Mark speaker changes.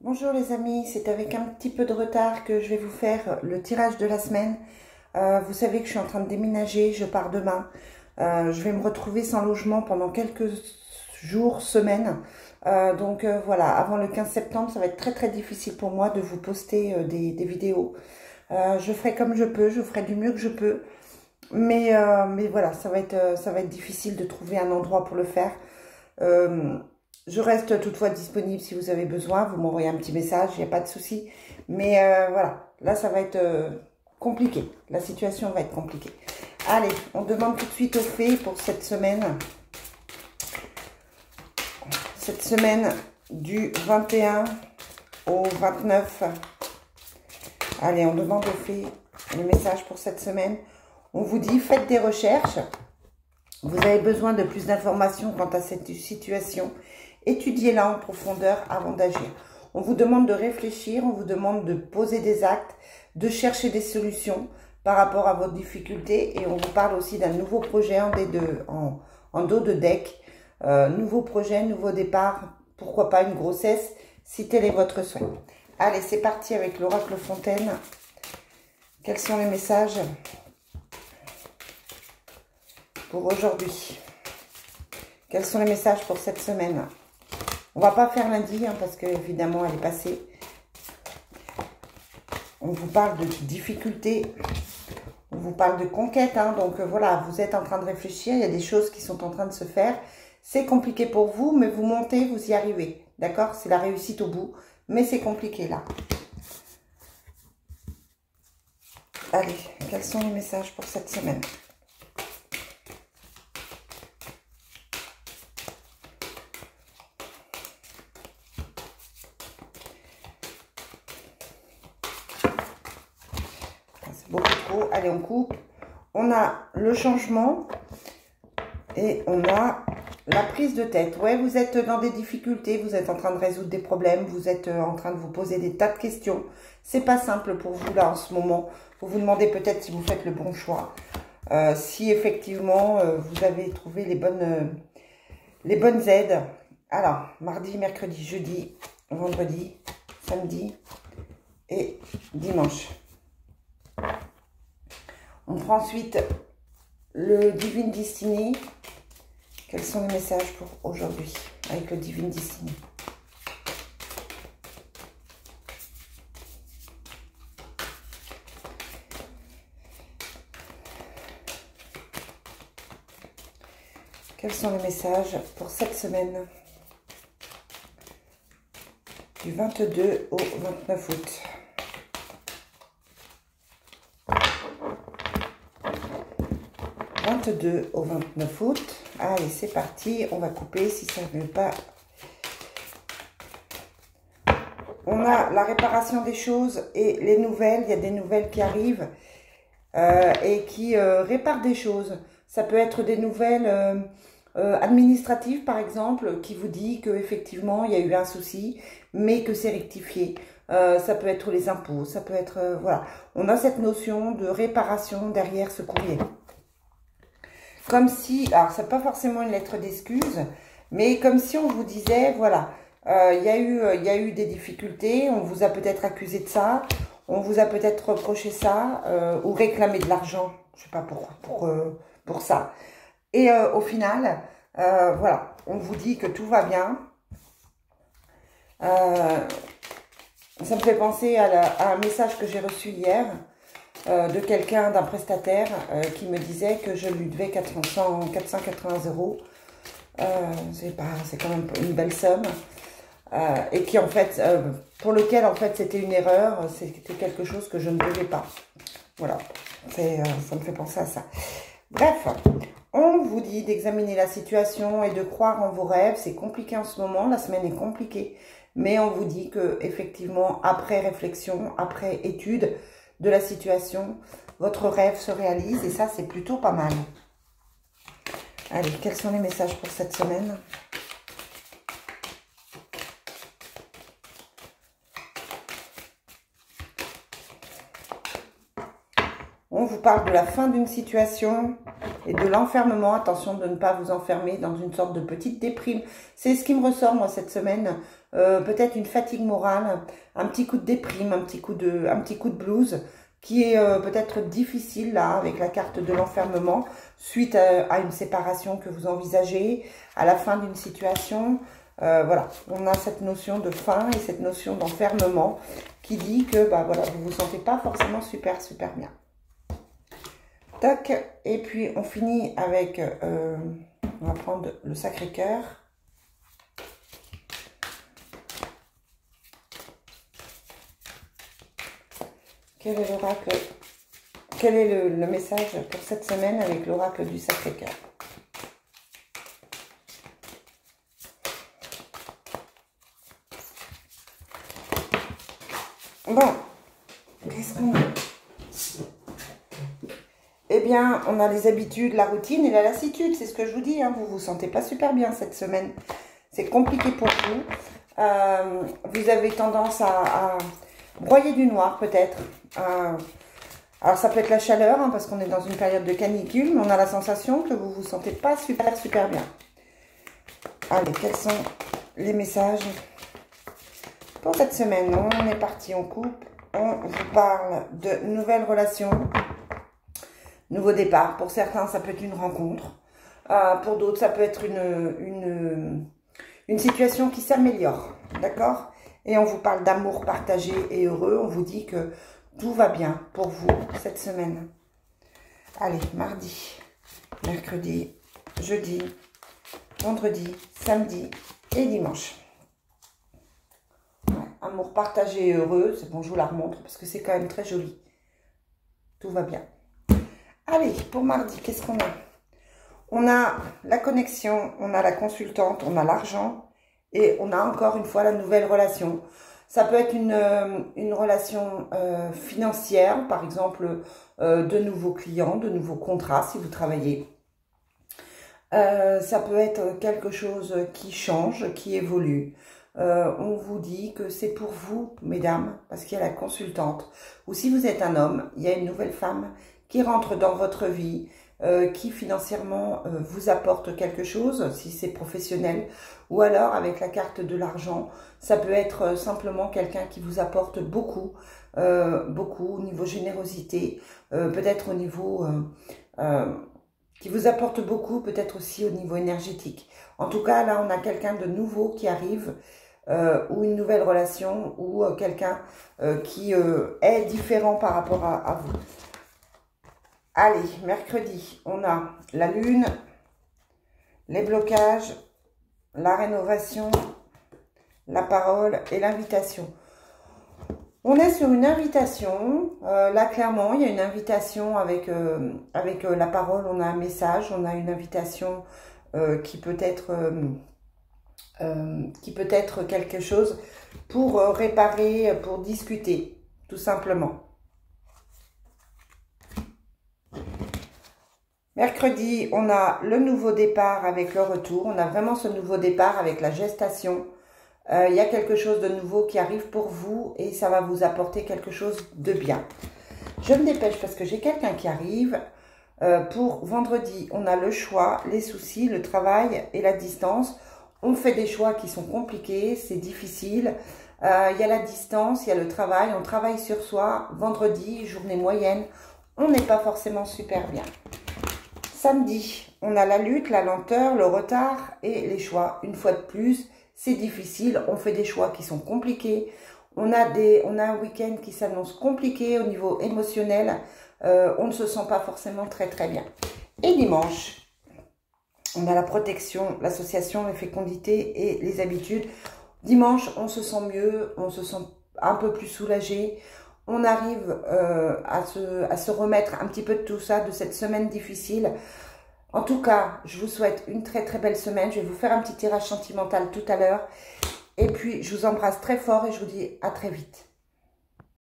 Speaker 1: Bonjour les amis, c'est avec un petit peu de retard que je vais vous faire le tirage de la semaine. Vous savez que je suis en train de déménager, je pars demain. Je vais me retrouver sans logement pendant quelques jours, semaines. Voilà, avant le 15 septembre, ça va être très difficile pour moi de vous poster des vidéos. Je ferai comme je peux, je ferai du mieux que je peux. Mais voilà, ça va être difficile de trouver un endroit pour le faire. Je reste toutefois disponible si vous avez besoin. Vous m'envoyez un petit message, il n'y a pas de souci. Mais voilà, là ça va être compliqué. La situation va être compliquée. Allez, on demande tout de suite aux fées pour cette semaine. Cette semaine du 21 au 29. Allez, on demande aux fées le message pour cette semaine. On vous dit, faites des recherches. Vous avez besoin de plus d'informations quant à cette situation. Étudiez-la en profondeur avant d'agir. On vous demande de réfléchir, on vous demande de poser des actes, de chercher des solutions par rapport à votre difficulté. Et on vous parle aussi d'un nouveau projet en dos de deck. Nouveau projet, nouveau départ, pourquoi pas une grossesse, si tel est votre souhait. Allez, c'est parti avec l'oracle Fontaine. Quels sont les messages pour aujourd'hui? Quels sont les messages pour cette semaine? On va pas faire lundi, parce que évidemment elle est passée. On vous parle de difficultés, on vous parle de conquête, donc voilà, vous êtes en train de réfléchir, il y a des choses qui sont en train de se faire. C'est compliqué pour vous, mais vous montez, vous y arrivez, d'accord? C'est la réussite au bout, mais c'est compliqué là. Allez, quels sont les messages pour cette semaine? Beaucoup trop. Allez, on coupe. On a le changement et on a la prise de tête. Ouais, vous êtes dans des difficultés, vous êtes en train de résoudre des problèmes, vous êtes en train de vous poser des tas de questions. C'est pas simple pour vous là en ce moment. Vous vous demandez peut-être si vous faites le bon choix. Si effectivement vous avez trouvé les bonnes aides. Alors, mardi, mercredi, jeudi, vendredi, samedi et dimanche. On prend ensuite le Divine Destiny. Quels sont les messages pour aujourd'hui avec le Divine Destiny? Quels sont les messages pour cette semaine du 22 au 29 août? Au 29 août. Allez, c'est parti. On va couper si ça ne veut pas. On a la réparation des choses et les nouvelles. Il y a des nouvelles qui arrivent et qui réparent des choses. Ça peut être des nouvelles administratives, par exemple, qui vous dit qu'effectivement, il y a eu un souci, mais que c'est rectifié. Ça peut être les impôts, ça peut être... voilà. On a cette notion de réparation derrière ce courrier. Comme si, alors c'est pas forcément une lettre d'excuse, mais comme si on vous disait, voilà, il y a eu des difficultés, on vous a peut-être accusé de ça, on vous a peut-être reproché ça, ou réclamé de l'argent, je sais pas pourquoi, pour ça. Et au final, voilà, on vous dit que tout va bien. Ça me fait penser à un message que j'ai reçu hier, de quelqu'un, d'un prestataire qui me disait que je lui devais 480 €. C'est quand même une belle somme. Et qui en fait, pour lequel en fait c'était une erreur, c'était quelque chose que je ne devais pas. Voilà, ça me fait penser à ça. Bref, on vous dit d'examiner la situation et de croire en vos rêves. C'est compliqué en ce moment, la semaine est compliquée. Mais on vous dit que effectivement, après réflexion, après étude de la situation, votre rêve se réalise et ça, c'est plutôt pas mal. Allez, quels sont les messages pour cette semaine? On vous parle de la fin d'une situation et de l'enfermement. Attention de ne pas vous enfermer dans une sorte de petite déprime. C'est ce qui me ressort, moi, cette semaine. peut-être une fatigue morale, un petit coup de déprime, un petit coup de blues, qui est peut-être difficile là avec la carte de l'enfermement suite à une séparation que vous envisagez, à la fin d'une situation. Voilà, on a cette notion de fin et cette notion d'enfermement qui dit que bah, voilà, vous ne vous sentez pas forcément super bien. Tac, et puis on finit avec, on va prendre le Sacré-Cœur. Quel est l'oracle? Quel est le message pour cette semaine avec l'oracle du Sacré-Cœur? Bon, qu'est-ce qu'on a? Eh bien, on a les habitudes, la routine et la lassitude. C'est ce que je vous dis, hein, vous vous sentez pas super bien cette semaine. C'est compliqué pour vous. Vous avez tendance à broyer du noir peut-être. Alors ça peut être la chaleur, hein, parce qu'on est dans une période de canicule, mais on a la sensation que vous vous sentez pas super bien. Allez, quels sont les messages pour cette semaine? On est parti, on coupe. On vous parle de nouvelles relations, nouveau départ. Pour certains, ça peut être une rencontre. Pour d'autres, ça peut être une situation qui s'améliore. D'accord? Et on vous parle d'amour partagé et heureux. On vous dit que tout va bien pour vous cette semaine. Allez, mardi, mercredi, jeudi, vendredi, samedi et dimanche. Ouais, amour partagé et heureux. C'est bon, je vous la remontre parce que c'est quand même très joli. Tout va bien. Allez, pour mardi, qu'est-ce qu'on a? On a la connexion, on a la consultante, on a l'argent et on a encore une fois la nouvelle relation. Ça peut être une relation financière, par exemple, de nouveaux clients, de nouveaux contrats si vous travaillez. Ça peut être quelque chose qui change, qui évolue. On vous dit que c'est pour vous, mesdames, parce qu'il y a la consultante. Ou si vous êtes un homme, il y a une nouvelle femme qui rentre dans votre vie, qui financièrement vous apporte quelque chose, si c'est professionnel, ou alors avec la carte de l'argent, ça peut être simplement quelqu'un qui vous apporte beaucoup, beaucoup au niveau générosité, peut-être au niveau, qui vous apporte beaucoup, peut-être aussi au niveau énergétique. En tout cas, là, on a quelqu'un de nouveau qui arrive, ou une nouvelle relation, ou quelqu'un qui est différent par rapport à vous. Allez, mercredi, on a la lune, les blocages, la rénovation, la parole et l'invitation. On est sur une invitation. Là, clairement, il y a une invitation avec la parole. On a un message, on a une invitation qui peut être quelque chose pour réparer, pour discuter, tout simplement. Mercredi, on a le nouveau départ avec le retour. On a vraiment ce nouveau départ avec la gestation. Il y a quelque chose de nouveau qui arrive pour vous et ça va vous apporter quelque chose de bien. Je me dépêche parce que j'ai quelqu'un qui arrive. Pour vendredi, on a le choix, les soucis, le travail et la distance. On fait des choix qui sont compliqués, c'est difficile. Il y a la distance, il y a le travail. On travaille sur soi. Vendredi, journée moyenne, on n'est pas forcément super bien. Samedi, on a la lutte, la lenteur, le retard et les choix. Une fois de plus, c'est difficile. On fait des choix qui sont compliqués. On a un week-end qui s'annonce compliqué au niveau émotionnel. On ne se sent pas forcément très bien. Et dimanche, on a la protection, l'association, les fécondités et les habitudes. Dimanche, on se sent mieux, on se sent un peu plus soulagé. On arrive à se remettre un petit peu de tout ça, de cette semaine difficile. En tout cas, je vous souhaite une très belle semaine. Je vais vous faire un petit tirage sentimental tout à l'heure. Et puis, je vous embrasse très fort et je vous dis à très vite.